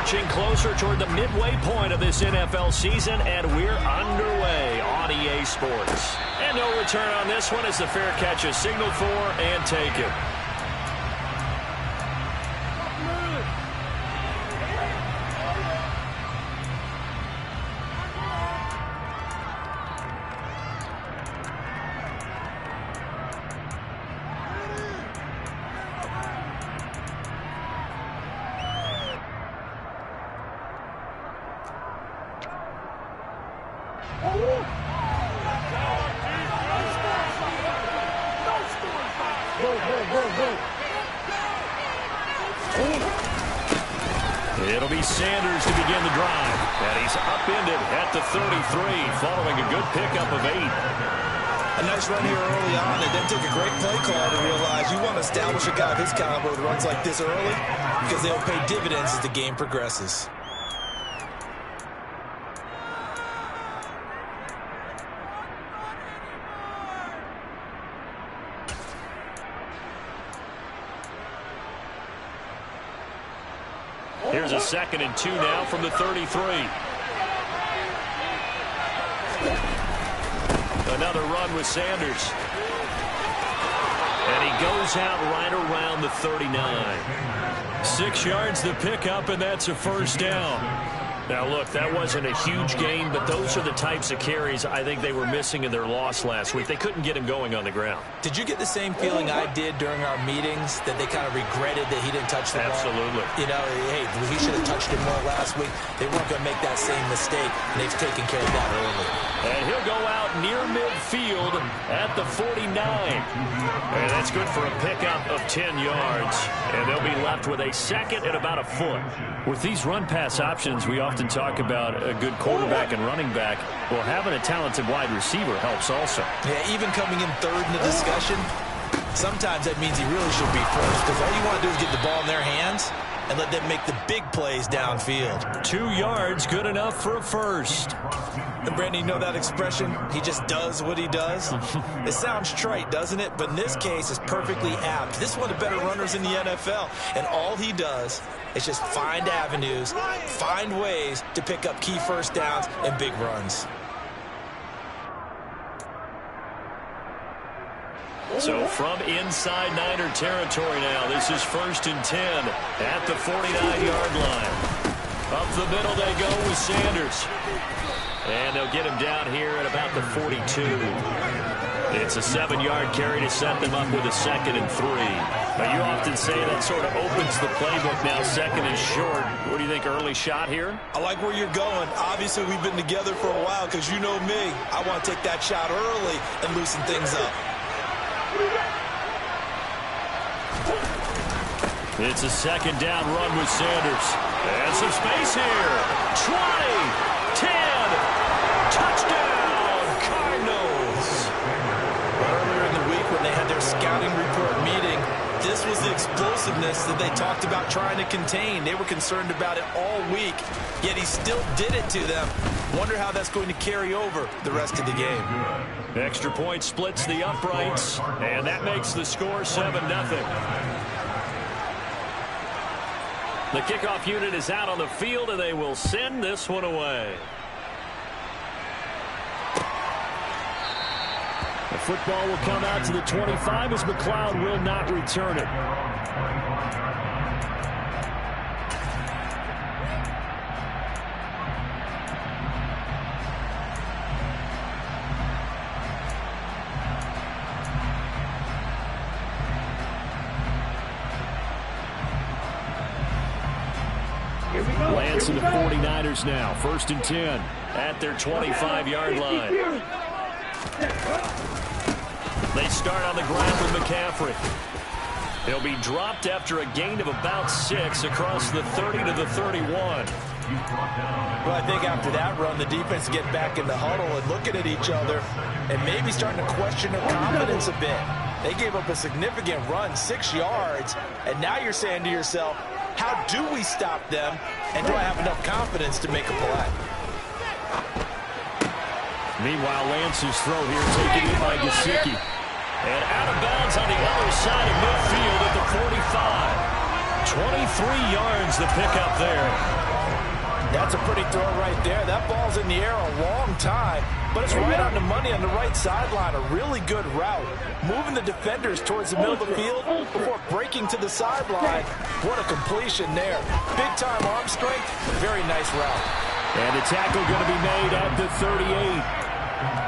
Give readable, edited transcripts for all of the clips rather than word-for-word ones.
inching closer toward the midway point of this NFL season, and we're underway on EA Sports. And no return on this one as the fair catch is signaled for and taken. It'll be Sanders to begin the drive. And he's upended at the 33 following a good pickup of 8. A nice run here early on. It didn't take a great play call to realize you want to establish a guy of his caliber with runs like this early because they'll pay dividends as the game progresses. Here's a 2nd and 2 now from the 33. Another run with Sanders. And he goes out right around the 39. 6 yards the pickup, and that's a first down. Now, look, that wasn't a huge gain, but those are the types of carries I think they were missing in their loss last week. They couldn't get him going on the ground. Did you get the same feeling I did during our meetings, that they kind of regretted that he didn't touch the ball? Absolutely. You know, hey, he should have touched it more last week. They weren't going to make that same mistake, and they've taken care of that early. And he'll go out near midfield at the 49. And that's good for a pickup of 10 yards. And they'll be left with a 2nd and about a foot. With these run-pass options, we often talk about a good quarterback and running back. Well, having a talented wide receiver helps also. Yeah, even coming in third in the discussion, sometimes that means he really should be first, because all you want to do is get the ball in their hands and let them make the big plays downfield. 2 yards, good enough for a first. And Brandon, you know that expression? He just does what he does? It sounds trite, doesn't it? But in this case, it's perfectly apt. This is one of the better runners in the NFL. And all he does is just find avenues, find ways to pick up key first downs and big runs. So from inside Niner territory now, this is 1st and 10 at the 49-yard line. Up the middle they go with Sanders. And they'll get him down here at about the 42. It's a 7-yard carry to set them up with a 2nd and 3. Now, you often say that sort of opens the playbook now, 2nd and short. What do you think, early shot here? I like where you're going. Obviously, we've been together for a while because you know me. I want to take that shot early and loosen things up. It's a 2nd down run with Sanders. And some space here. 20, 10, touchdown, Cardinals. Earlier in the week when they had their scouting report meeting, this was the explosiveness that they talked about trying to contain. They were concerned about it all week, yet he still did it to them. Wonder how that's going to carry over the rest of the game. Extra point splits the uprights, and that makes the score 7-0. The kickoff unit is out on the field, and they will send this one away. The football will come out to the 25 as McLeod will not return it. Lance and the 49ers now. 1st and 10 at their 25-yard line. They start on the ground with McCaffrey. He'll be dropped after a gain of about 6 across the 30 to the 31. Well, I think after that run, the defense get back in the huddle and looking at each other and maybe starting to question their confidence a bit. They gave up a significant run, 6 yards, and now you're saying to yourself, how do we stop them, and do I have enough confidence to make a play? Meanwhile, Lance's throw here taken in by Gesicki. And out of bounds on the other side of midfield at the 45. 23 yards the pickup there. That's a pretty throw right there. That ball's in the air a long time, but it's right on the money on the right sideline. A really good route. Moving the defenders towards the middle of the field before breaking to the sideline. What a completion there. Big-time arm strength. Very nice route. And the tackle going to be made at the 38.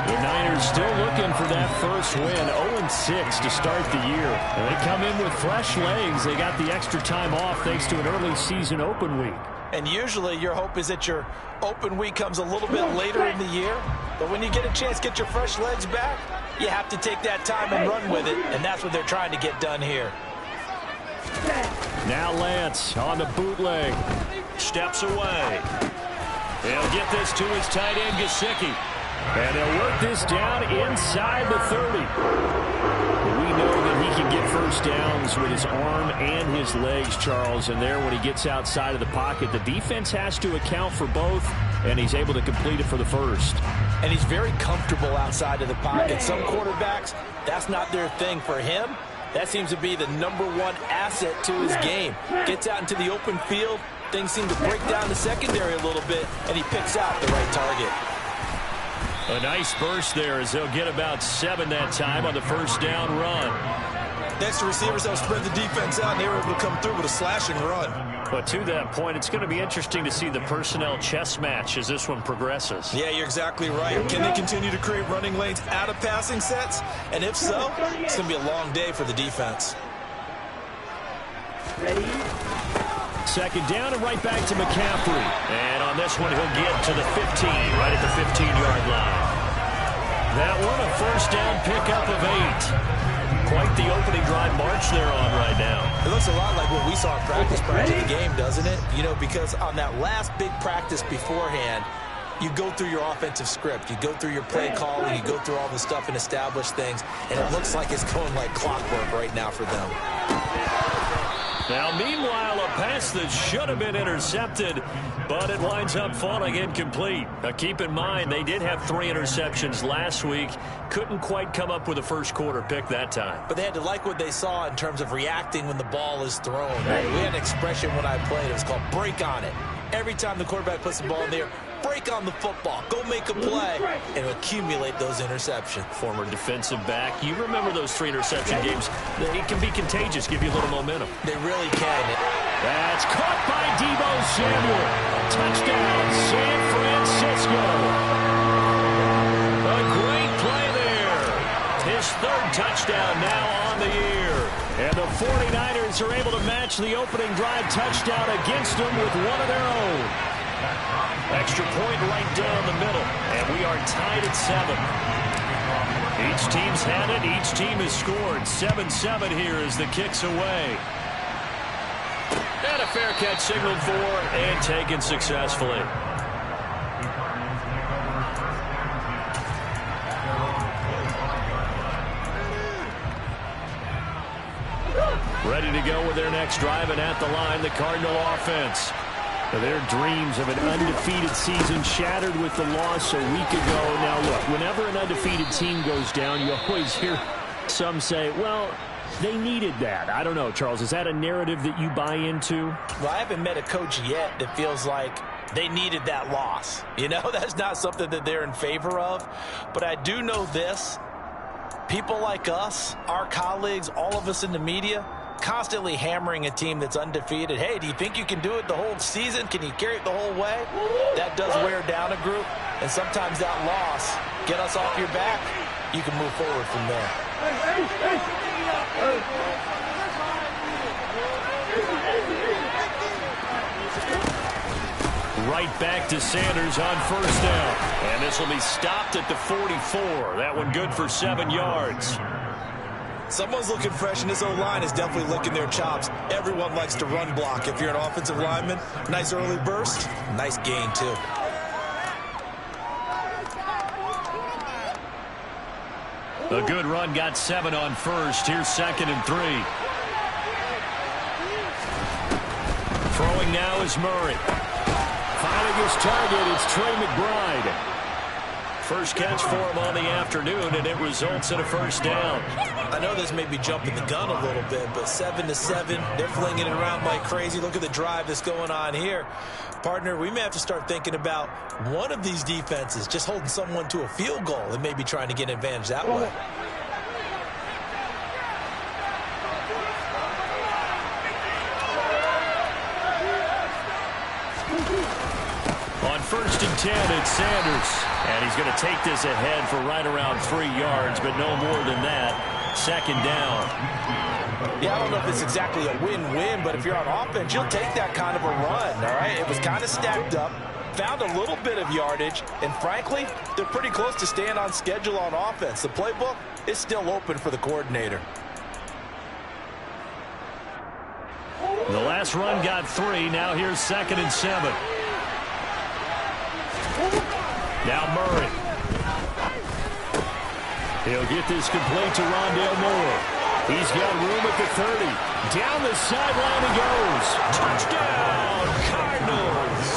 The Niners still looking for that first win. 0-6 to start the year. And they come in with fresh legs. They got the extra time off thanks to an early season open week. And usually your hope is that your open week comes a little bit later in the year. But when you get a chance to get your fresh legs back, you have to take that time and run with it. And that's what they're trying to get done here. Now Lance on the bootleg. Steps away. He'll get this to his tight end, Gesicki. And they'll work this down inside the 30. We know that he can get first downs with his arm and his legs, Charles. And there, when he gets outside of the pocket, the defense has to account for both, and he's able to complete it for the first. And he's very comfortable outside of the pocket. Some quarterbacks, that's not their thing. For him, that seems to be the #1 asset to his game. Gets out into the open field. Things seem to break down the secondary a little bit, and he picks out the right target. A nice burst there as they'll get about 7 that time on the first down run. Next, the receivers have spread the defense out, and they were able to come through with a slashing run. But to that point, it's going to be interesting to see the personnel chess match as this one progresses. Yeah, you're exactly right. Can they continue to create running lanes out of passing sets? And if so, it's going to be a long day for the defense. Ready? Second down and right back to McCaffrey. And on this one, he'll get to the 15, right at the 15-yard line. That one, a first down pickup of 8. Quite the opening drive march they're on right now. It looks a lot like what we saw in practice prior to the game, doesn't it? You know, because on that last big practice beforehand, you go through your offensive script. You go through your play calling. You go through all the stuff and establish things. And it looks like it's going like clockwork right now for them. Now, meanwhile, a pass that should have been intercepted, but it winds up falling incomplete. Now, keep in mind, they did have 3 interceptions last week. Couldn't quite come up with a first quarter pick that time. But they had to like what they saw in terms of reacting when the ball is thrown. Right? We had an expression when I played. It was called break on it. Every time the quarterback puts the ball in there, break on the football. Go make a play and accumulate those interceptions. Former defensive back. You remember those 3 interception games. It can be contagious, give you a little momentum. They really can. That's caught by Deebo Samuel. Touchdown, San Francisco. A great play there. His 3rd touchdown now on the year. And the 49ers are able to match the opening drive touchdown against them with one of their own. Extra point right down the middle, and we are tied at 7. Each team's had it. Each team has scored. 7-7 here as the kick's away. And a fair catch signaled for and taken successfully. Ready to go with their next drive, and at the line, the Cardinal offense. Their dreams of an undefeated season shattered with the loss a week ago. Now, look, whenever an undefeated team goes down, you always hear some say, well, they needed that. I don't know, Charles. Is that a narrative that you buy into? Well, I haven't met a coach yet that feels like they needed that loss. You know, that's not something that they're in favor of. But I do know this. People like us, our colleagues, all of us in the media, constantly hammering a team that's undefeated. Hey, do you think you can do it the whole season? Can you carry it the whole way? That does wear down a group, and sometimes that loss, get us off your back, you can move forward from there. Right back to Sanders on first down. And this will be stopped at the 44. That one good for 7 yards. Someone's looking fresh, and this O-line is definitely licking their chops. Everyone likes to run block. If you're an offensive lineman, nice early burst, nice gain, too. A good run got 7 on first. Here's 2nd and 3. Throwing now is Murray. Finding his target, it's Trey McBride. First catch for him on the afternoon, and it results in a first down. I know this may be jumping the gun a little bit, but 7-7, they're flinging it around like crazy. Look at the drive that's going on here. Partner, we may have to start thinking about one of these defenses just holding someone to a field goal and maybe trying to get an advantage that way. On 1st and 10, it's Sanders. And he's going to take this ahead for right around 3 yards, but no more than that. 2nd down. Yeah, I don't know if it's exactly a win-win, but if you're on offense, you'll take that kind of a run, all right? It was kind of stacked up, found a little bit of yardage, and frankly, they're pretty close to staying on schedule on offense. The playbook is still open for the coordinator. The last run got 3. Now here's 2nd and 7. Now Murray. He'll get this complete to Rondale Moore. He's got room at the 30. Down the sideline he goes. Touchdown, Cardinals.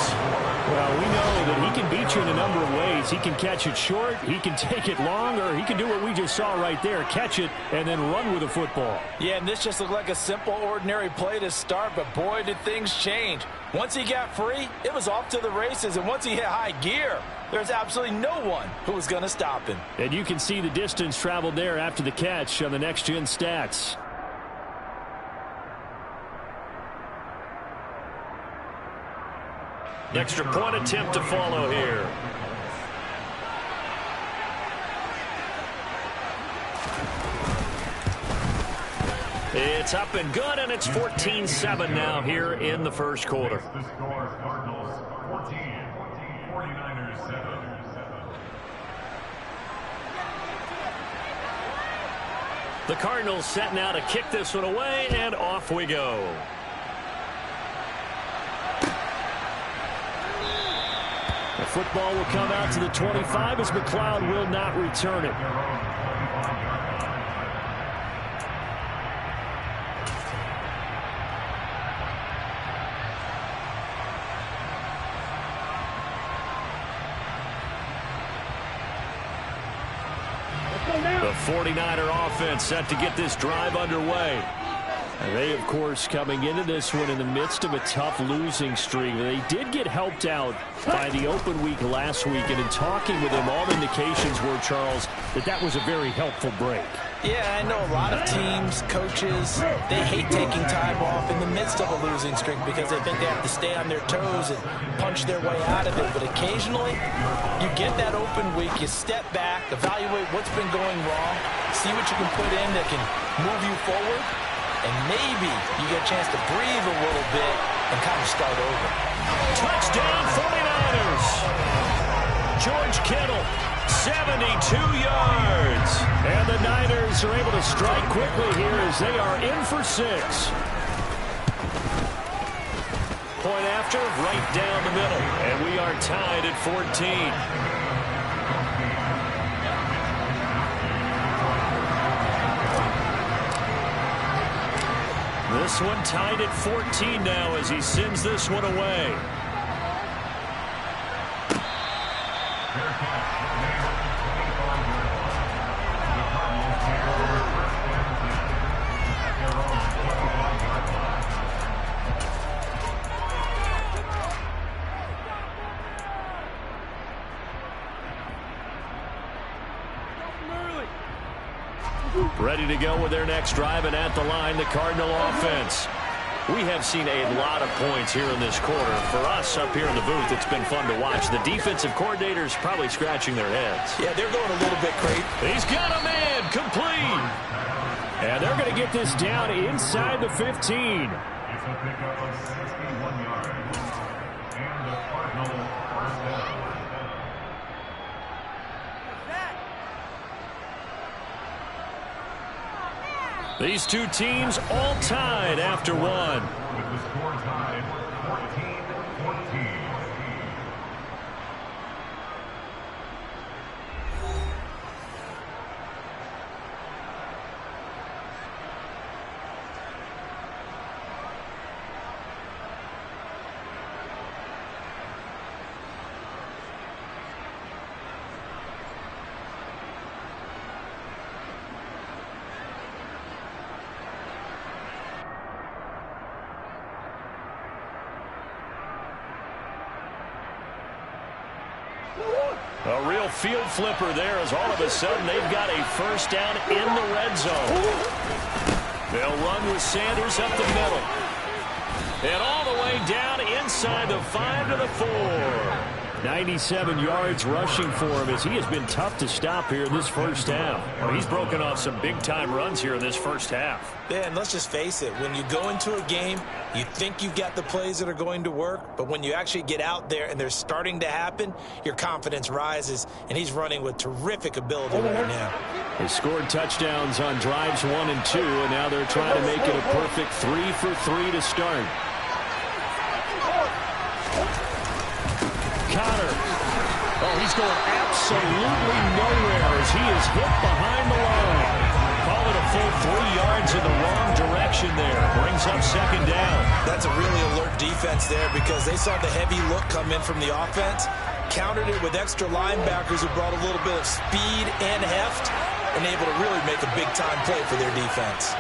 Well, we know that he can beat you in a number of ways. He can catch it short, he can take it long, or he can do what we just saw right there, catch it and then run with the football. Yeah, and this just looked like a simple, ordinary play to start, but boy, did things change. Once he got free, it was off to the races, and once he hit high gear, there's absolutely no one who was going to stop him. And you can see the distance traveled there after the catch on the next-gen stats. Extra point attempt to follow here. It's up and good, and it's 14-7 now here in the first quarter. The score, Cardinals 14, 49ers 7. The Cardinals set now to kick this one away, and off we go. The football will come out to the 25 as McLeod will not return it. The 49er offense set to get this drive underway. And they, of course, coming into this one in the midst of a tough losing streak. They did get helped out by the open week last week, and in talking with them, all indications were, Charles, that was a very helpful break. Yeah, I know a lot of teams, coaches, they hate taking time off in the midst of a losing streak because they think they have to stay on their toes and punch their way out of it. But occasionally, you get that open week, you step back, evaluate what's been going wrong, see what you can put in that can move you forward, and maybe you get a chance to breathe a little bit and kind of start over. Touchdown 49ers! George Kittle, 72 yards. And the Niners are able to strike quickly here as they are in for 6. Point after, right down the middle. And we are tied at 14. This one tied at 14 now as he sends this one away. Ready to go with their next drive, and at the line, the Cardinal offense. We have seen a lot of points here in this quarter. For us up here in the booth, it's been fun to watch. The defensive coordinators probably scratching their heads. Yeah, they're going a little bit crazy. He's got a man complete. And they're going to get this down inside the 15. It's a pickup of 61 yards. And the Cardinal first down. These two teams all tied after one. With the score tied 14-14. A real field flipper there as all of a sudden they've got a first down in the red zone. They'll run with Sanders up the middle. And all the way down inside the 5 to the 4. 97 yards rushing for him as he has been tough to stop here in this first half. Well, he's broken off some big-time runs here in this first half. Yeah, and let's just face it. When you go into a game, you think you've got the plays that are going to work, but when you actually get out there and they're starting to happen, your confidence rises, and he's running with terrific ability right now. They scored touchdowns on drives 1 and 2, and now they're trying to make it a perfect 3 for 3 to start. Connor. Oh, he's going absolutely nowhere as he is hit behind the line. Call it a full 3 yards in the wrong direction there. Brings up second down. That's a really alert defense there because they saw the heavy look come in from the offense, countered it with extra linebackers who brought a little bit of speed and heft, and able to really make a big-time play for their defense.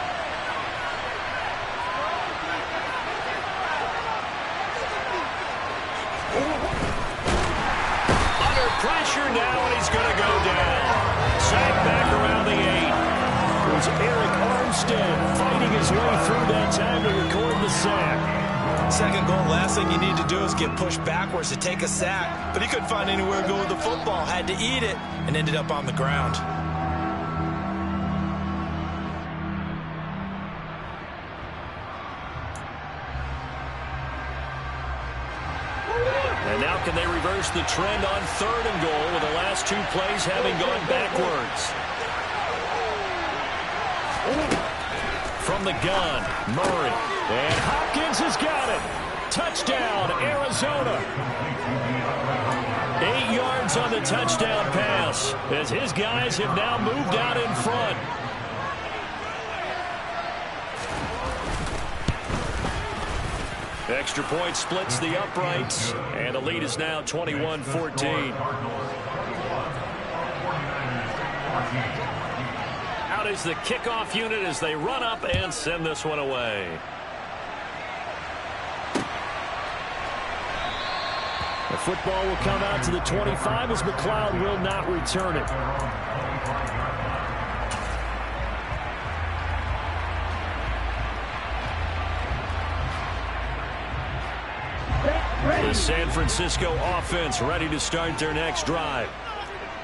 Pressure now, and he's going to go down. Sack back around the 8. It was Eric Armstead fighting his way through that time to record the sack. Second goal, last thing you need to do is get pushed backwards to take a sack. But he couldn't find anywhere to go with the football. Had to eat it and ended up on the ground. And now can they reverse the trend on 3rd and goal with the last 2 plays having gone backwards? From the gun, Murray. And Hopkins has got it. Touchdown, Arizona. 8 yards on the touchdown pass as his guys have now moved out in front. Extra point splits the uprights, and the lead is now 21-14. Out is the kickoff unit as they run up and send this one away. The football will come out to the 25 as McLeod will not return it. The San Francisco offense ready to start their next drive.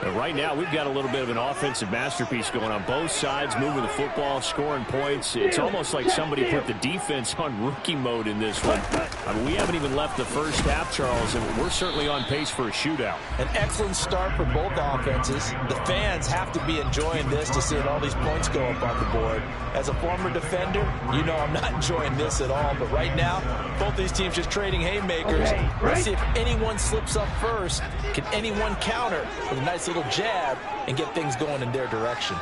But right now, we've got a little bit of an offensive masterpiece going on both sides, moving the football, scoring points. It's almost like somebody put the defense on rookie mode in this one. I mean, we haven't even left the first half, Charles, and we're certainly on pace for a shootout. An excellent start for both offenses. The fans have to be enjoying this to see all these points go up on the board. As a former defender, you know I'm not enjoying this at all. But right now, both these teams just trading haymakers. Let's see if anyone slips up first. Can anyone counter with a nice little jab and get things going in their direction?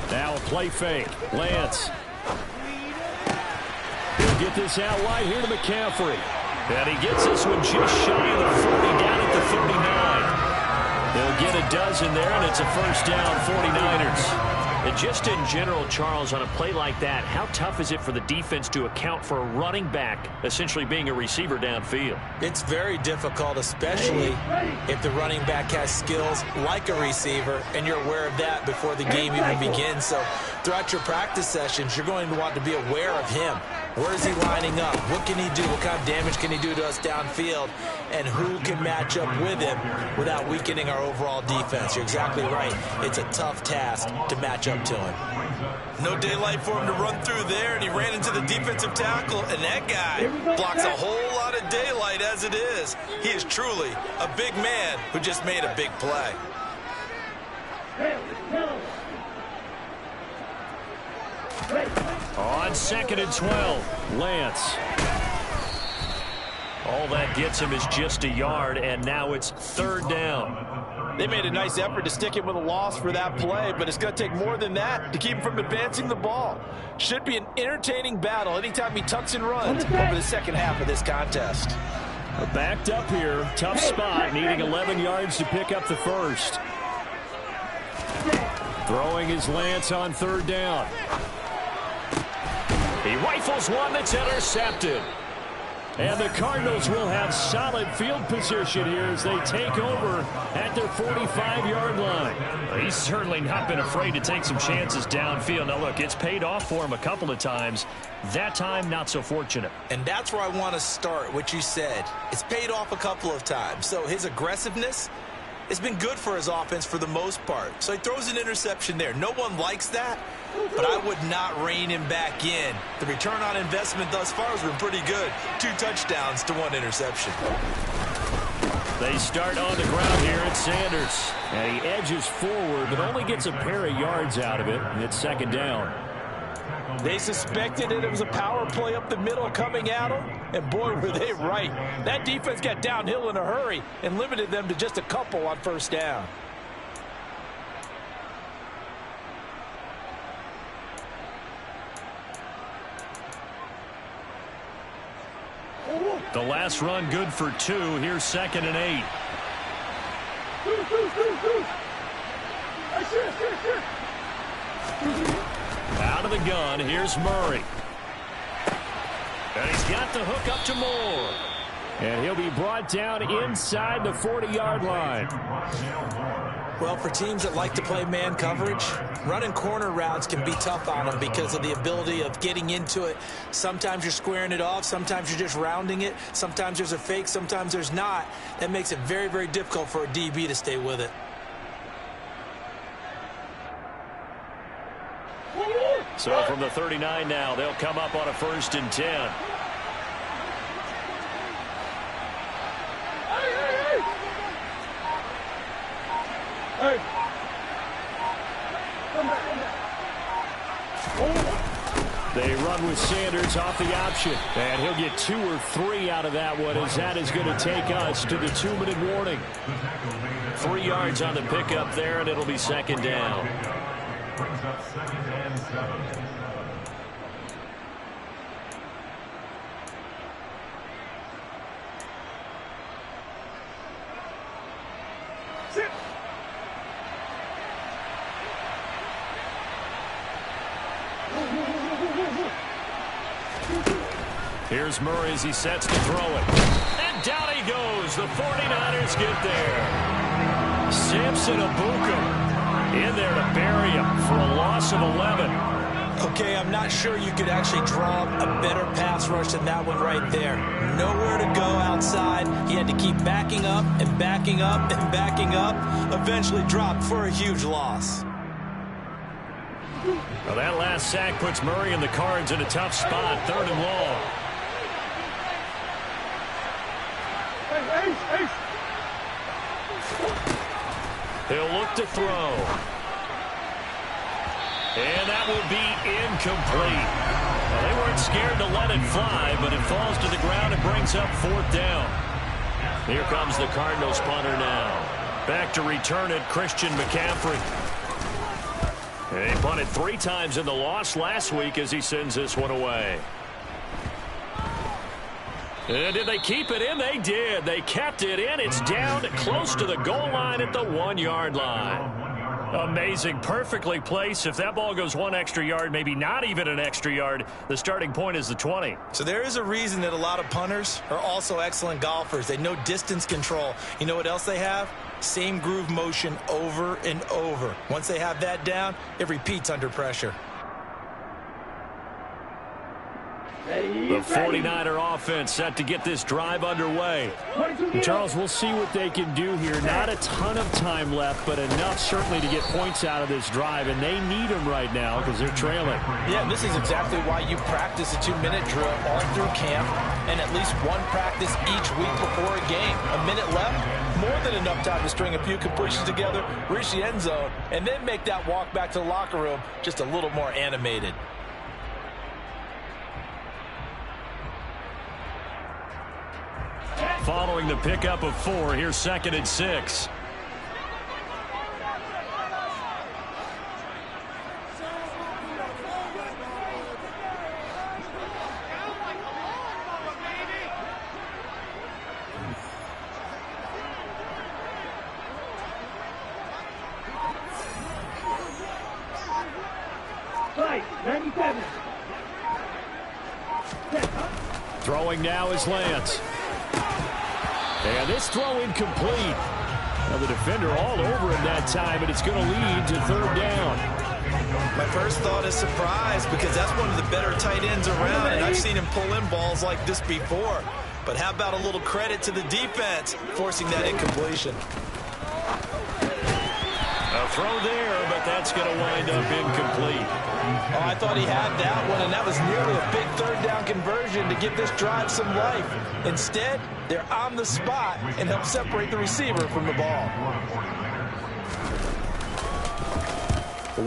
Now a play fake. Lance. He'll get this out wide here to McCaffrey. And he gets this one just shy of the 40, down at the 39. They'll get a dozen there, and it's a first down, 49ers. And just in general, Charles, on a play like that, how tough is it for the defense to account for a running back essentially being a receiver downfield? It's very difficult, especially if the running back has skills like a receiver, and you're aware of that before the game even begins. So throughout your practice sessions, you're going to want to be aware of him. Where is he lining up? What can he do? What kind of damage can he do to us downfield? And who can match up with him without weakening our overall defense? You're exactly right. It's a tough task to match up to him. No daylight for him to run through there, and he ran into the defensive tackle, and that guy blocks a whole lot of daylight as it is. He is truly a big man who just made a big play. On 2nd and 12, Lance. All that gets him is just a yard, and now it's 3rd down. They made a nice effort to stick him with a loss for that play, but it's going to take more than that to keep him from advancing the ball. Should be an entertaining battle anytime he tucks and runs over the second half of this contest. Backed up here, tough spot, needing 11 yards to pick up the first. Throwing his Lance on 3rd down. He rifles one that's intercepted. And the Cardinals will have solid field position here as they take over at their 45-yard line. He's certainly not been afraid to take some chances downfield. Now, look, it's paid off for him a couple of times. That time, not so fortunate. And that's where I want to start, what you said. It's paid off a couple of times. So his aggressiveness has been good for his offense for the most part. So he throws an interception there. No one likes that, but I would not rein him back in. The return on investment thus far has been pretty good. 2 touchdowns to 1 interception. They start on the ground here at Sanders. And he edges forward, but only gets a pair of yards out of it. And it's second down. They suspected it was a power play up the middle coming at them, and boy, were they right. That defense got downhill in a hurry and limited them to just a couple on first down. The last run good for 2. Here's 2nd and 8. Out of the gun, here's Murray. And he's got the hook up to Moore. And he'll be brought down inside the 40-yard line. Well, for teams that like to play man coverage, running corner routes can be tough on them because of the ability of getting into it. Sometimes you're squaring it off. Sometimes you're just rounding it. Sometimes there's a fake. Sometimes there's not. That makes it very, very difficult for a DB to stay with it. So from the 39 now, they'll come up on a 1st and 10. They run with Sanders off the option. And he'll get 2 or 3 out of that one, as that is going to take us to the 2-minute warning. 3 yards on the pickup there, and it'll be second down. Brings up 2nd and 7. Here's Murray as he sets to throw it. And down he goes. The 49ers get there. Samson Abuka in there to bury him for a loss of 11. Okay, I'm not sure you could actually draw a better pass rush than that one right there. Nowhere to go outside. He had to keep backing up and backing up and backing up. Eventually dropped for a huge loss. Well, that last sack puts Murray and the Cards in a tough spot. 3rd and long. He'll look to throw. And that will be incomplete. Well, they weren't scared to let it fly, but it falls to the ground and brings up 4th down. Here comes the Cardinals punter now. Back to return it, Christian McCaffrey. He punted 3 times in the loss last week as he sends this one away. And did they keep it in? They did. They kept it in. It's down close to the goal line at the 1-yard line. Amazing. Perfectly placed. If that ball goes 1 extra yard, maybe not even an extra yard, the starting point is the 20. So there is a reason that a lot of punters are also excellent golfers. They know distance control. You know what else they have? Same groove motion over and over. Once they have that down, it repeats under pressure. The 49er offense set to get this drive underway. Charles, we'll see what they can do here. Not a ton of time left, but enough certainly to get points out of this drive, and they need them right now because they're trailing. Yeah, and this is exactly why you practice a 2-minute drill all through camp and at least one practice each week before a game. A minute left, more than enough time to string a few completions together, reach the end zone, and then make that walk back to the locker room just a little more animated. Following the pickup of 4, here's 2nd and 6. Throwing now is Lance. And this throw incomplete. Now the defender all over him that time, and it's going to lead to third down. My first thought is surprise, because that's one of the better tight ends around, and I've seen him pull in balls like this before. But how about a little credit to the defense forcing that incompletion? A throw there, but that's going to wind up incomplete. Oh, I thought he had that one, and that was nearly a big third down conversion to give this drive some life. Instead, they're on the spot and help separate the receiver from the ball.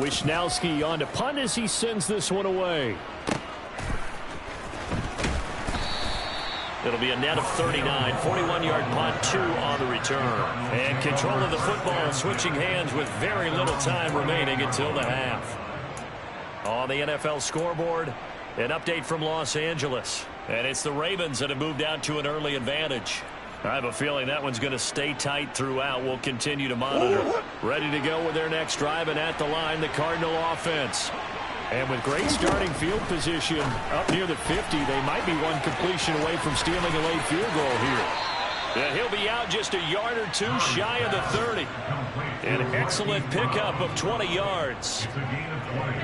Wisnowski on to punt as he sends this one away. It'll be a net of 39, 41-yard punt, 2 on the return. And control of the football switching hands with very little time remaining until the half. On the NFL scoreboard, an update from Los Angeles. And it's the Ravens that have moved out to an early advantage. I have a feeling that one's going to stay tight throughout. We'll continue to monitor. Ready to go with their next drive, and at the line, the Cardinal offense. And with great starting field position up near the 50, they might be one completion away from stealing a late field goal here. And he'll be out just a yard or two shy of the 30. An excellent pickup of 20 yards.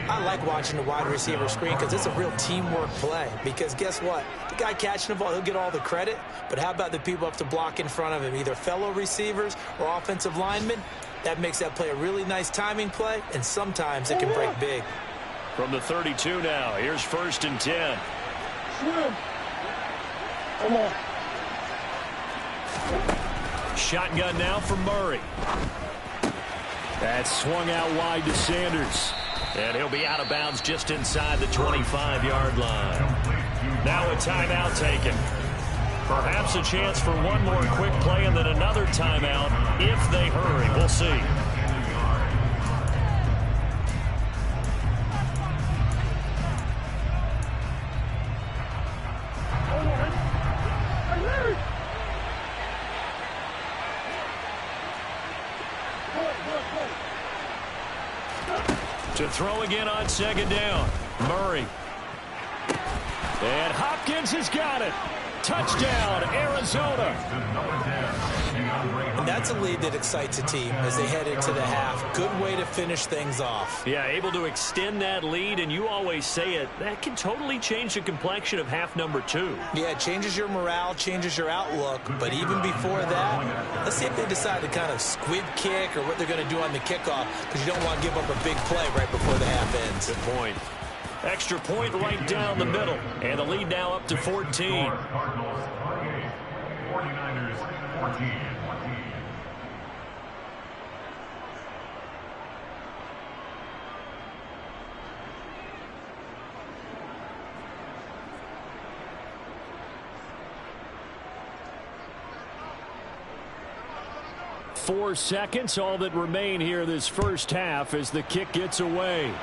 I like watching the wide receiver screen because it's a real teamwork play. Because guess what? The guy catching the ball, he'll get all the credit. But how about the people up to block in front of him, either fellow receivers or offensive linemen? That makes that play a really nice timing play, and sometimes it can break big. From the 32 now, here's 1st and 10. Come on. Shotgun now for Murray. That's swung out wide to Sanders. And he'll be out of bounds just inside the 25-yard line. Now a timeout taken. Perhaps a chance for one more quick play and then another timeout if they hurry. We'll see. To throw again on 2nd down. Murray. And Hopkins has got it. Touchdown, Arizona. And that's a lead that excites a team as they head into the half. Good way to finish things off. Yeah, able to extend that lead, and you always say it, that can totally change the complexion of half number 2. Yeah, it changes your morale, changes your outlook. But even before that, let's see if they decide to kind of squib kick or what they're going to do on the kickoff, because you don't want to give up a big play right before the half ends. Good point. Extra point right down the middle. And the lead now up to 14. 49ers 14. Four seconds, all that remain here this first half as the kick gets away.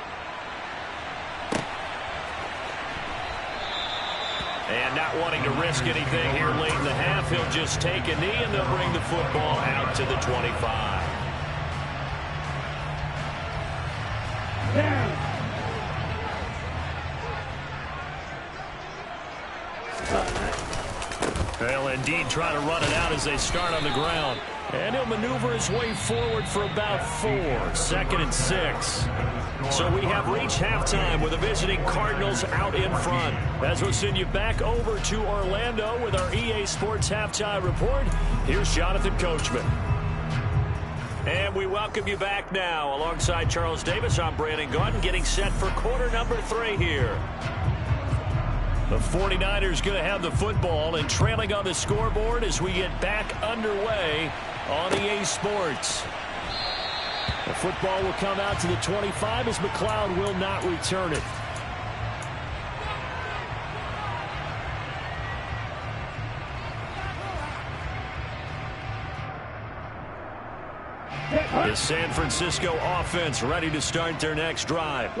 And not wanting to risk anything here late in the half, he'll just take a knee and they'll bring the football out to the 25. They'll indeed try to run it out as they start on the ground. And he'll maneuver his way forward for about 4. 2nd and 6. So we have reached halftime with the visiting Cardinals out in front. As we'll send you back over to Orlando with our EA Sports Halftime Report, here's Jonathan Coachman. And we welcome you back now. Alongside Charles Davis, I'm Brandon Gaudin, getting set for quarter number 3 here. The 49ers going to have the football and trailing on the scoreboard as we get back underway on EA Sports. The football will come out to the 25 as McLeod will not return it. The San Francisco offense ready to start their next drive.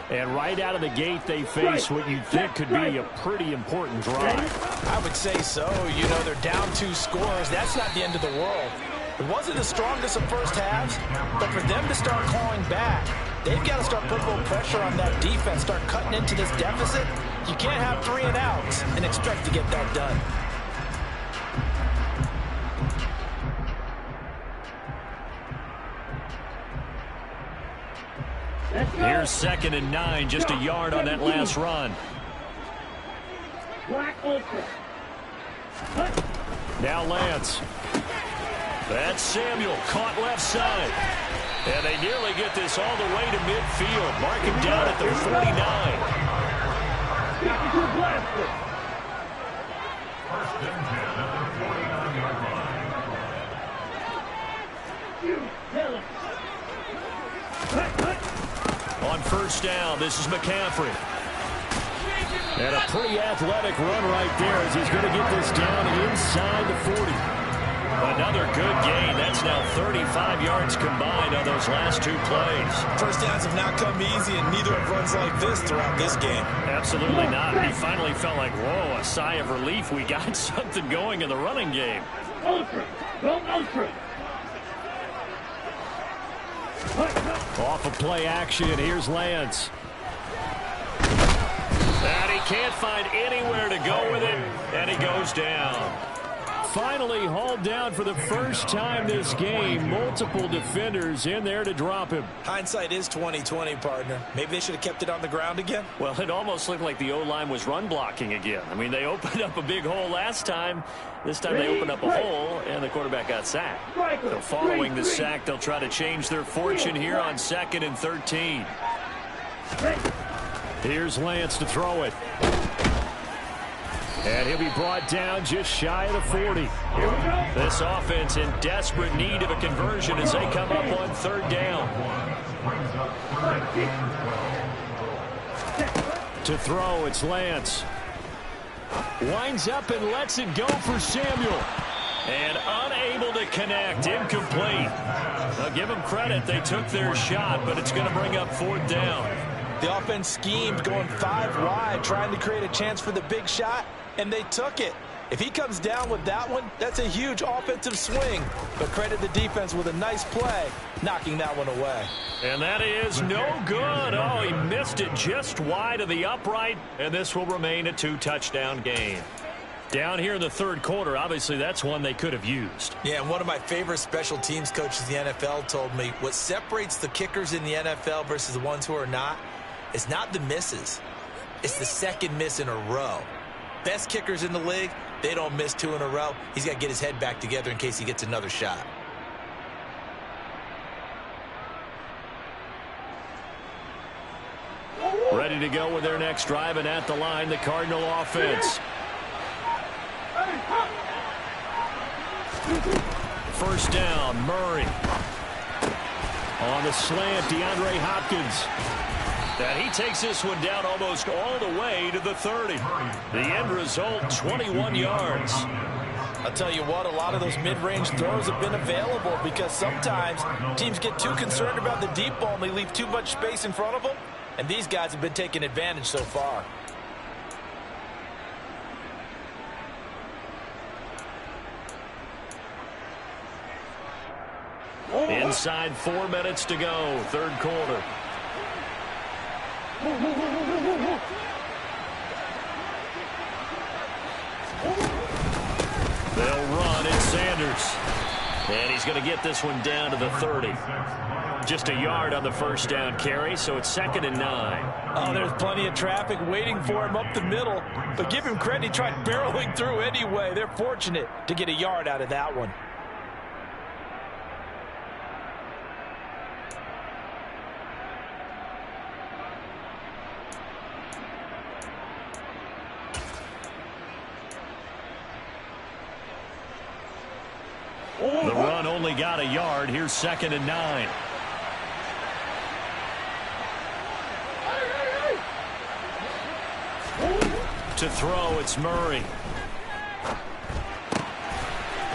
And right out of the gate, they face what you think could be a pretty important drive. I would say so. You know, they're down 2 scores. That's not the end of the world. It wasn't the strongest of first halves, but for them to start clawing back, They've got to start putting a little pressure on that defense, start cutting into this deficit. You can't have 3 and outs and expect to get that done. Here's 2nd and 9, just a yard on that last run. Now Lance. That's Samuel, caught left side. And they nearly get this all the way to midfield. Mark him down at the 49. On 1st down, this is McCaffrey. And a pretty athletic run right there as he's going to get this down inside the 40. Another good gain. That's now 35 yards combined on those last 2 plays. First downs have not come easy, and neither have runs like this throughout this game. Absolutely not. He finally felt like, whoa, a sigh of relief. We got something going in the running game. Ultra. Go ultra. Off of play action, here's Lance. And he can't find anywhere to go with it, and he goes down. Finally hauled down for the first time this game. Multiple defenders in there to drop him. Hindsight is 20/20, partner. Maybe they should have kept it on the ground again. Well, it almost looked like the O-line was run blocking again. I mean, they opened up a big hole last time. This time they opened up a hole, and the quarterback got sacked. So following the sack, they'll try to change their fortune here on 2nd and 13. Here's Lance to throw it. And he'll be brought down just shy of the 40. This offense in desperate need of a conversion as they come up on 3rd down. To throw, it's Lance. Winds up and lets it go for Samuel. And unable to connect, incomplete. Now give them credit, they took their shot, but it's going to bring up 4th down. The offense schemed going 5 wide, trying to create a chance for the big shot, and they took it. If he comes down with that one, that's a huge offensive swing. But credit the defense with a nice play, knocking that one away. And that is no good. Oh, he missed it just wide of the upright, and this will remain a 2-touchdown game. Down here in the 3rd quarter, obviously that's one they could have used. Yeah, and one of my favorite special teams coaches in the NFL told me what separates the kickers in the NFL versus the ones who are not is not the misses. It's the 2nd miss in a row. Best kickers in the league, they don't miss 2 in a row. He's got to get his head back together in case he gets another shot. Ready to go with their next drive, and at the line, the Cardinal offense. 1st down, Murray. On the slant, DeAndre Hopkins. And he takes this one down almost all the way to the 30. The end result, 21 yards. I'll tell you what, a lot of those mid-range throws have been available because sometimes teams get too concerned about the deep ball and they leave too much space in front of them. And these guys have been taking advantage so far. Inside 4 minutes to go, 3rd quarter. They'll run. It's Sanders. And he's going to get this one down to the 30. Just a yard on the 1st down carry, so it's 2nd and 9. Oh, there's plenty of traffic waiting for him up the middle. But give him credit, he tried barreling through anyway. They're fortunate to get a yard out of that one. The run only got a yard. Here's 2nd and 9. To throw, it's Murray.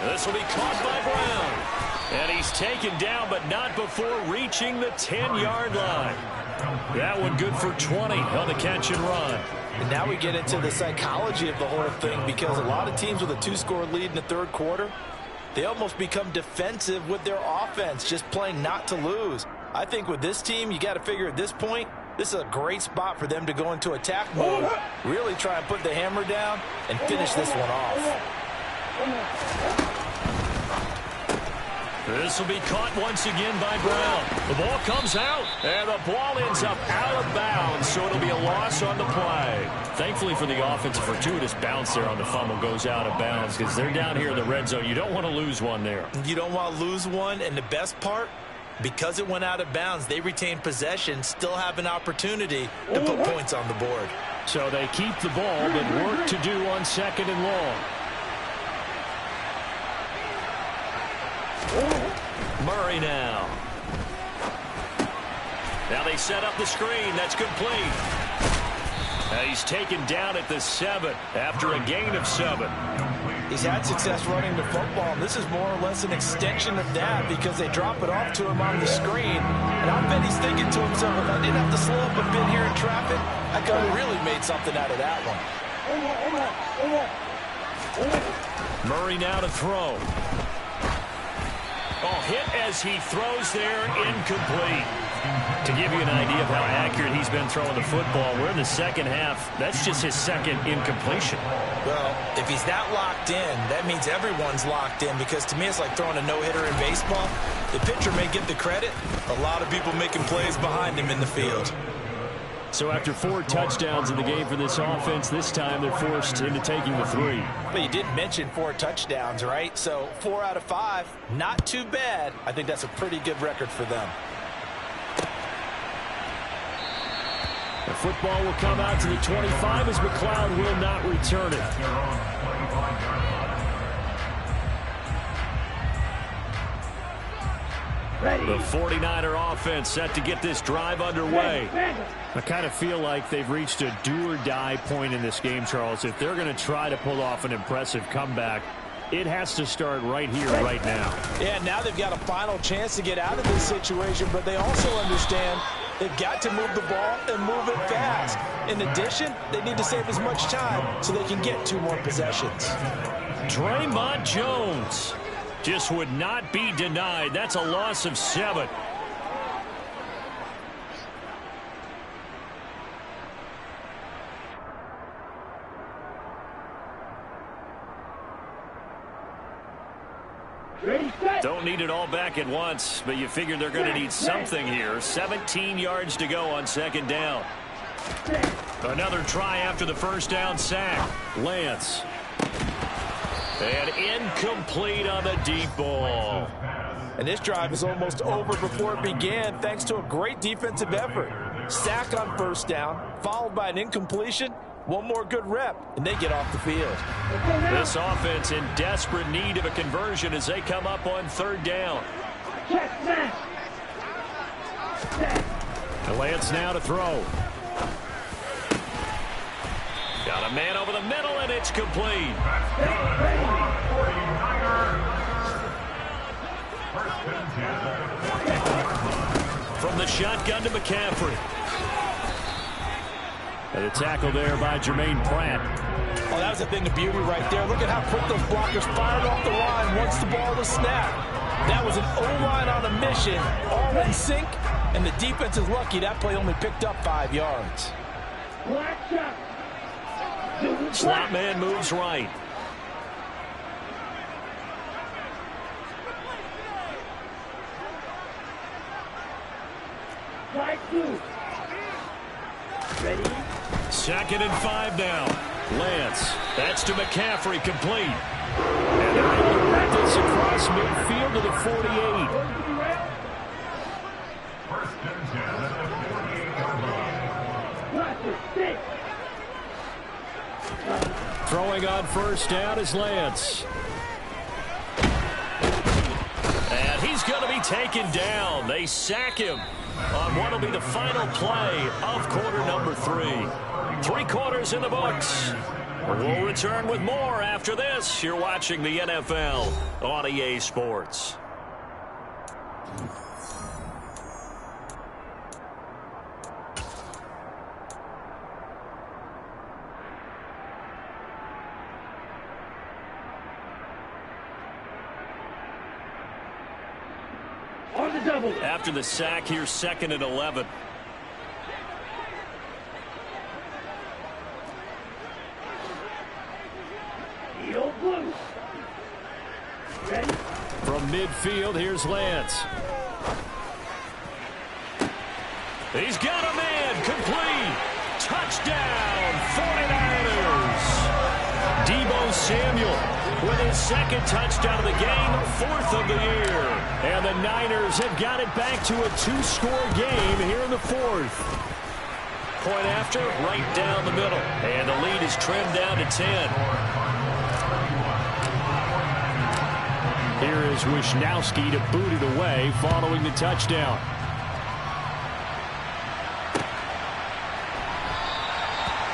This will be caught by Brown. And he's taken down, but not before reaching the 10-yard line. That one good for 20 on the catch and run. And now we get into the psychology of the whole thing, because a lot of teams with a 2-score lead in the 3rd quarter, they almost become defensive with their offense, just playing not to lose. I think with this team, you got to figure at this point, this is a great spot for them to go into attack mode, really try and put the hammer down and finish this one off. This will be caught once again by Brown. The ball comes out, and the ball ends up out of bounds, so it'll be a loss on the play. Thankfully for the offense, a fortuitous bounce there on the fumble goes out of bounds because they're down here in the red zone. You don't want to lose one there. You don't want to lose one, and the best part, because it went out of bounds, they retain possession, still have an opportunity to put points on the board. So they keep the ball, but work to do on 2nd and long. Murray now. Now they set up the screen. That's complete. He's taken down at the 7 after a gain of 7. He's had success running the football, and this is more or less an extension of that because they drop it off to him on the screen. And I bet he's thinking to himself, if I didn't have to slow up a bit here in traffic, I could have really made something out of that one. Murray now to throw. Oh, hit as he throws there, incomplete. To give you an idea of how accurate he's been throwing the football, we're in the second half. That's just his second incompletion. Well, if he's not locked in, that means everyone's locked in because to me it's like throwing a no-hitter in baseball. The pitcher may get the credit. A lot of people making plays behind him in the field. So after 4 touchdowns in the game for this offense, this time they're forced into taking the 3. But you did mention 4 touchdowns, right? So 4 out of 5, not too bad. I think that's a pretty good record for them. The football will come out to the 25 as McLeod will not return it. The 49er offense set to get this drive underway. I kind of feel like they've reached a do-or-die point in this game, Charles. If they're going to try to pull off an impressive comeback, it has to start right here, right now. Yeah, now they've got a final chance to get out of this situation, but they also understand they've got to move the ball and move it fast. In addition, they need to save as much time so they can get 2 more possessions. Draymond Jones just would not be denied. That's a loss of 7. Don't need it all back at once, but you figure they're going to need something here. 17 yards to go on 2nd down. Another try after the first down sack. Lance. And incomplete on the deep ball. And this drive is almost over before it began thanks to a great defensive effort. Sack on first down, followed by an incompletion. One more good rep, and they get off the field. This offense in desperate need of a conversion as they come up on 3rd down. And Lance now to throw. Got a man over the middle, and it's complete. From the shotgun to McCaffrey. And a tackle there by Jermaine Pratt. Oh, that was a thing of beauty right there. Look at how quick those blockers fired off the line once the ball was snapped. That was an O-line on a mission, all in sync, and the defense is lucky that play only picked up 5 yards. Slot man moves right. Ready? 2nd and 5 now. Lance. That's to McCaffrey, complete. And they're able to work this across midfield to the 48. Throwing on first down is Lance. And he's going to be taken down. They sack him on what will be the final play of quarter number 3. 3 quarters in the books. We'll return with more after this. You're watching the NFL on EA Sports. On After the sack, here's 2nd and 11. From midfield, here's Lance. He's got a man, complete. Touchdown, 49ers. Deebo Samuel with his 2nd touchdown of the game, 4th of the year. And the Niners have got it back to a 2-score game here in the 4th. Point after, right down the middle. And the lead is trimmed down to 10. Here is Wishnowski to boot it away following the touchdown.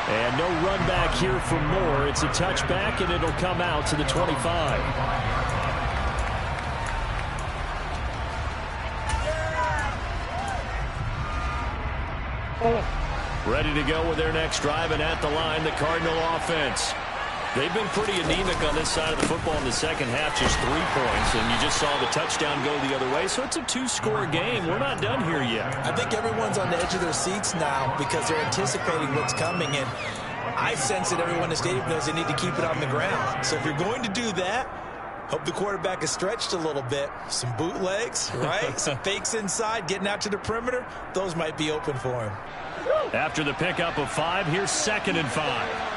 And no run back here for Moore. It's a touchback, and it'll come out to the 25. Ready to go with their next drive, and at the line, the Cardinal offense. They've been pretty anemic on this side of the football in the second half, just 3 points, and you just saw the touchdown go the other way, so it's a 2-score game. We're not done here yet. I think everyone's on the edge of their seats now because they're anticipating what's coming, and I sense that everyone in the stadium knows they need to keep it on the ground. So if you're going to do that, hope the quarterback is stretched a little bit. Some bootlegs, right? Some fakes inside, getting out to the perimeter. Those might be open for him. After the pickup of 5, here's 2nd and 5.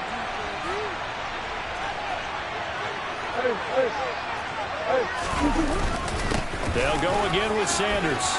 They'll go again with Sanders.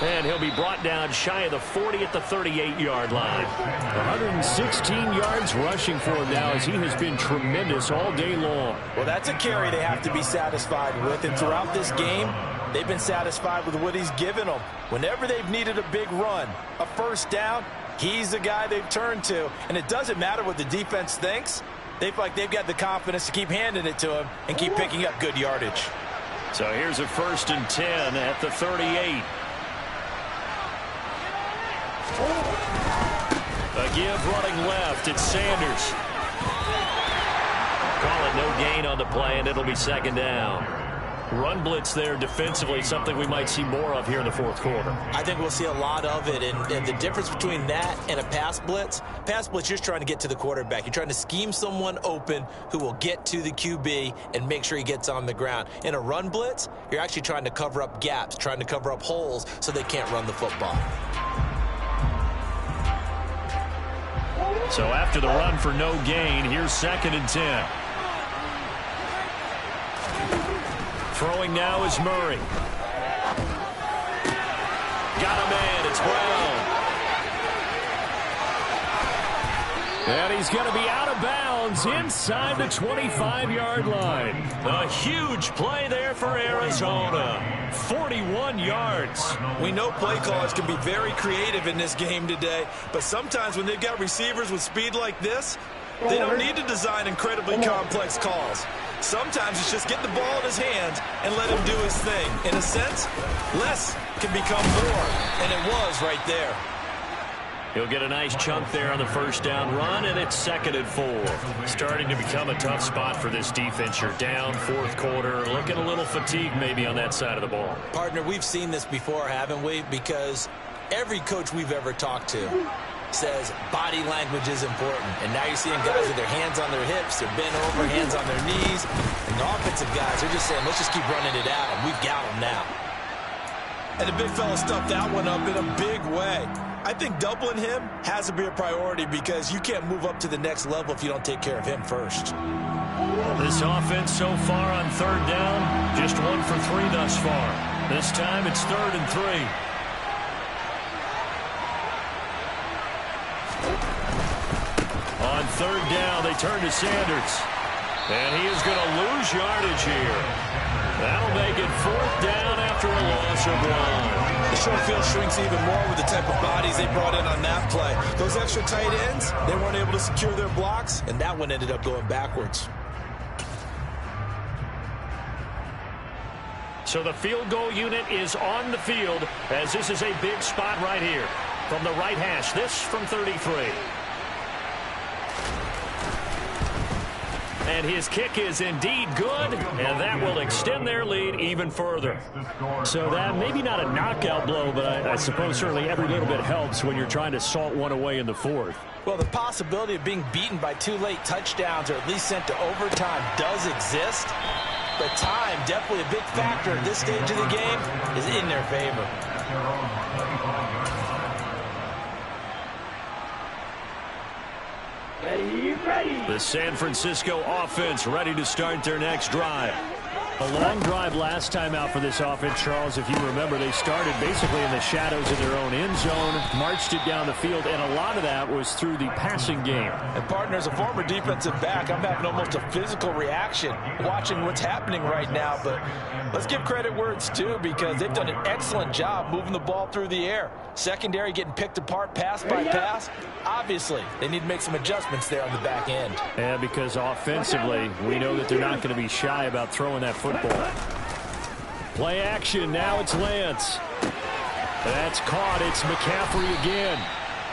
And he'll be brought down shy of the 40 at the 38-yard line. 116 yards rushing for him now as he has been tremendous all day long. Well, that's a carry they have to be satisfied with. And throughout this game, they've been satisfied with what he's given them. Whenever they've needed a big run, a first down, he's the guy they've turned to. And it doesn't matter what the defense thinks. They feel like they've got the confidence to keep handing it to him and keep picking up good yardage. So here's a 1st and 10 at the 38. A give running left. It's Sanders. Call it no gain on the play, and it'll be 2nd down. Run blitz there defensively, something we might see more of here in the 4th quarter. I think we'll see a lot of it, and the difference between that and a pass blitz, you're just trying to get to the quarterback. You're trying to scheme someone open who will get to the QB and make sure he gets on the ground. In a run blitz, you're actually trying to cover up gaps, trying to cover up holes so they can't run the football. So after the run for no gain, here's 2nd and 10. Throwing now is Murray. Got a man. It's Brown. And he's going to be out of bounds inside the 25-yard line. A huge play there for Arizona. 41 yards. We know play callers can be very creative in this game today, but sometimes when they've got receivers with speed like this, they don't need to design incredibly complex calls. Sometimes it's just get the ball in his hands and let him do his thing. In a sense, less can become more, and it was right there. He'll get a nice chunk there on the 1st down run, and it's 2nd and 4. Starting to become a tough spot for this defense. You're down 4th quarter, looking a little fatigued maybe on that side of the ball. Partner, we've seen this before, haven't we? Because every coach we've ever talked to says body language is important. And now you're seeing guys with their hands on their hips, they're bent over, hands on their knees. And the offensive guys are just saying, let's just keep running it out, and we've got them now. And the big fella stuffed that one up in a big way. I think doubling him has to be a priority because you can't move up to the next level if you don't take care of him first. This offense so far on 3rd down, just 1 for 3 thus far. This time it's 3rd and 3. On 3rd down, they turn to Sanders. And he is going to lose yardage here. That'll make it 4th down after a loss of 1. The short field shrinks even more with the type of bodies they brought in on that play. Those extra tight ends, they weren't able to secure their blocks, and that one ended up going backwards. So the field goal unit is on the field as this is a big spot right here. From the right hash, this from 33. And his kick is indeed good, and that will extend their lead even further. So that maybe not a knockout blow, but I suppose certainly every little bit helps when you're trying to salt one away in the fourth. Well, the possibility of being beaten by 2 late touchdowns or at least sent to overtime does exist. But time, definitely a big factor at this stage of the game, is in their favor. The San Francisco offense ready to start their next drive. A long drive last time out for this offense, Charles. If you remember, they started basically in the shadows of their own end zone, marched it down the field, and a lot of that was through the passing game. And, partner, as a former defensive back, I'm having almost a physical reaction watching what's happening right now. But let's give credit where it's due, because they've done an excellent job moving the ball through the air. Secondary getting picked apart pass by pass. Obviously, they need to make some adjustments there on the back end. Yeah, because offensively, we know that they're not going to be shy about throwing that football. Play action. Now it's Lance. That's caught. It's McCaffrey again.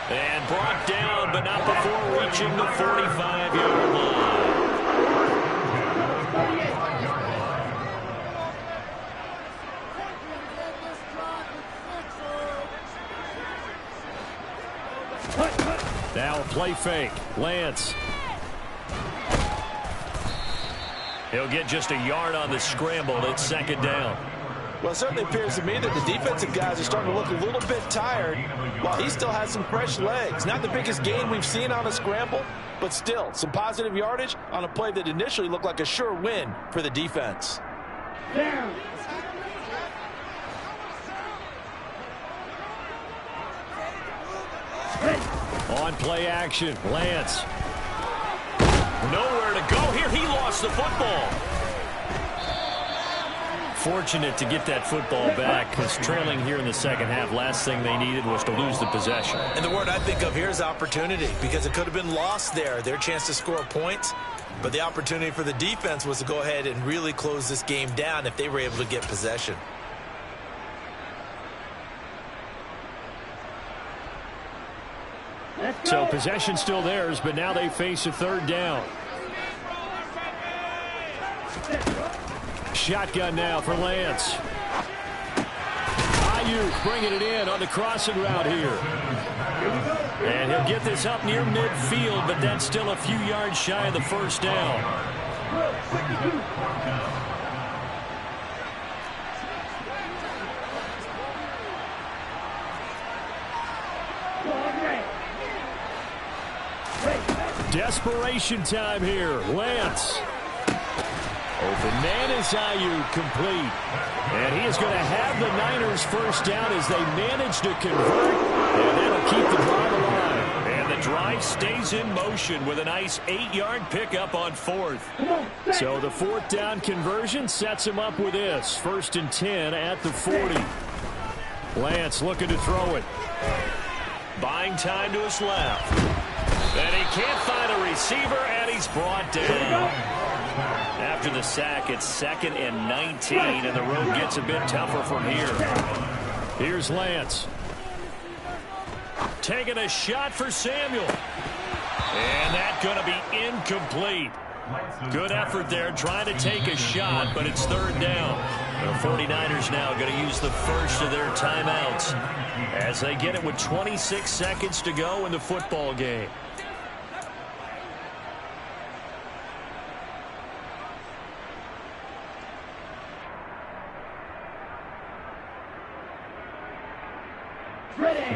And brought down, but not before reaching the 45-yard line. Now a play fake. Lance. He'll get just a yard on the scramble. It's second down. Well, it certainly appears to me that the defensive guys are starting to look a little bit tired while he still has some fresh legs. Not the biggest gain we've seen on a scramble, but still some positive yardage on a play that initially looked like a sure win for the defense. Down. On play action, Lance. Nowhere to go here. He lost the football. Fortunate to get that football back, because trailing here in the second half, last thing they needed was to lose the possession. And the word I think of here is opportunity, because it could have been lost there, their chance to score points. But the opportunity for the defense was to go ahead and really close this game down if they were able to get possession. So possession still theirs, but now they face a third down. Shotgun now for Lance. Ayuk bringing it in on the crossing route here. And he'll get this up near midfield, but that's still a few yards shy of the first down. Desperation time here. Lance. Open man is Ayuk, complete. And he is going to have the Niners first down as they manage to convert. And that'll keep the drive alive. And the drive stays in motion with a nice 8-yard pickup on fourth. So the fourth down conversion sets him up with this. 1st and 10 at the 40. Lance looking to throw it. Buying time to his left. And he can't find a receiver, and he's brought down. After the sack, it's 2nd and 19, and the road gets a bit tougher from here. Here's Lance. Taking a shot for Samuel. And that's going to be incomplete. Good effort there, trying to take a shot, but it's 3rd down. The 49ers now going to use the first of their timeouts as they get it with 26 seconds to go in the football game.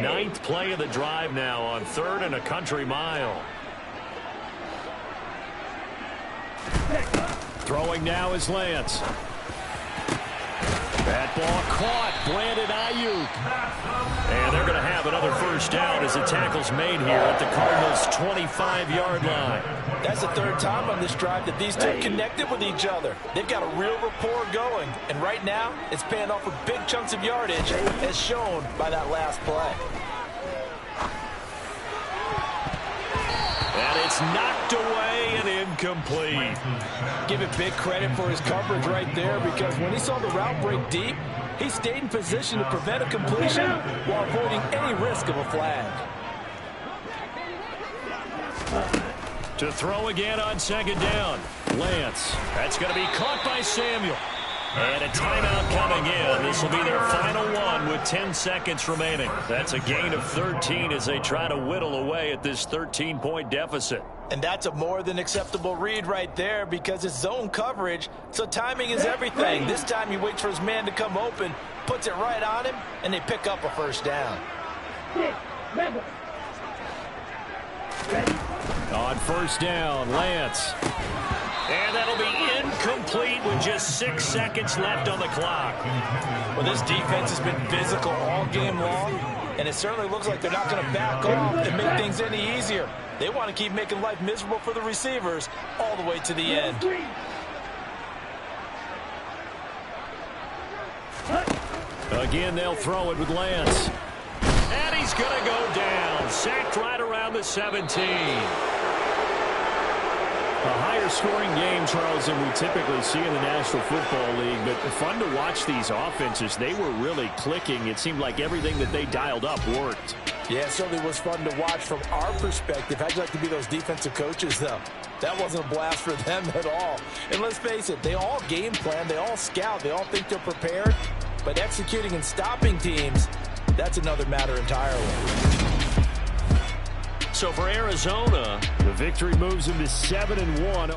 Ninth play of the drive now on 3rd and a country mile. Throwing now is Lance. That ball caught. Brandon Ayuk. And they're going to have another first down as the tackle's made here at the Cardinals' 25-yard line. That's the 3rd time on this drive that these two connected with each other. They've got a real rapport going. And right now, it's paying off with big chunks of yardage, as shown by that last play. And it's knocked away and incomplete. Give it big credit for his coverage right there, because when he saw the route break deep, he stayed in position to prevent a completion while avoiding any risk of a flag. To throw again on second down. Lance. That's going to be caught by Samuel. And a timeout coming in. This will be their final one with 10 seconds remaining. That's a gain of 13 as they try to whittle away at this 13-point deficit. And that's a more than acceptable read right there because it's zone coverage, so timing is everything. This time he waits for his man to come open, puts it right on him, and they pick up a first down. On first down, Lance. And that'll be incomplete with just 6 seconds left on the clock. Well, this defense has been physical all game long, and it certainly looks like they're not going to back off and make things any easier. They want to keep making life miserable for the receivers all the way to the end. Again, they'll throw it with Lance. And he's going to go down. Sacked right around the 17. A higher scoring game, Charles, than we typically see in the National Football League. But fun to watch these offenses. They were really clicking. It seemed like everything that they dialed up worked. Yeah, it certainly was fun to watch from our perspective. How'd you like to be those defensive coaches, though? That wasn't a blast for them at all. And let's face it, they all game plan, they all scout, they all think they're prepared. But executing and stopping teams, that's another matter entirely. So for Arizona, the victory moves them to 7-1.